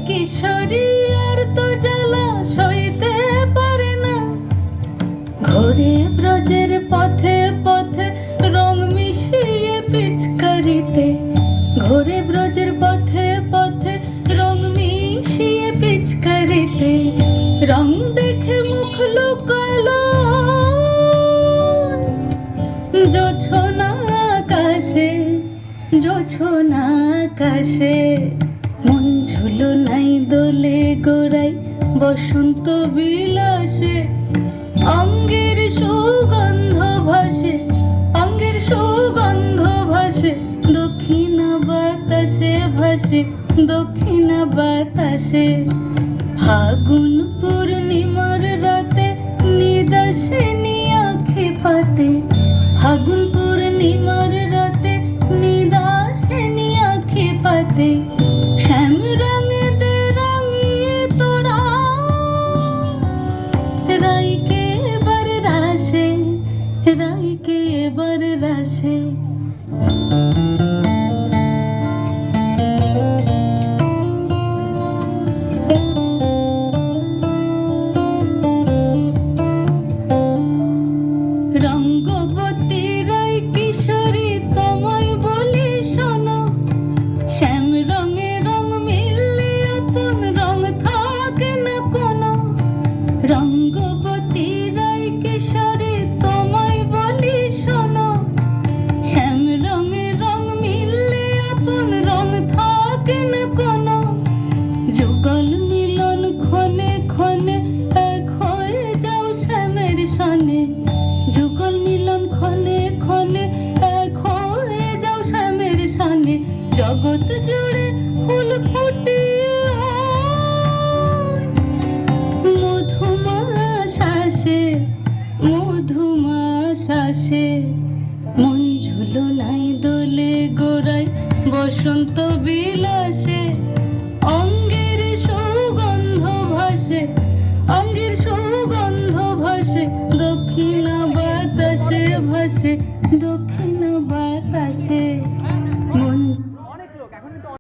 কিশোরী আর তো জ্বালা সইতে পারে না। ঘোরে ব্রজের পথে পথে রং মিশিয়ে পিচকারিতে, ঘোরে ব্রজের পথে পথে রং মিশিয়ে পিচকারিতে, রং দেখে মুখ লুকালো জোছনা আকাশে, জোছনা আকাশে। মন ঝুলো নাই দোলে গোড়াই বসন্ত বিলাসে, অঙ্গের সুগন্ধ ভাসে, অঙ্গের সুগন্ধ ভাসে, দক্ষিণা বাতাসে ভাসে, দক্ষিণা বাতাসে। ফাগুন পূর্ণিমার রাতে নিদাসিনী আঁখি পাতে, ফাগুন পূর্ণিমার রাতে নিদাসিনী আঁখি পাতে। শ্যাম রঙে দে রাঙিয়ে তোরা রাইকে এবার রাসে, রাইকে এবার রাসে।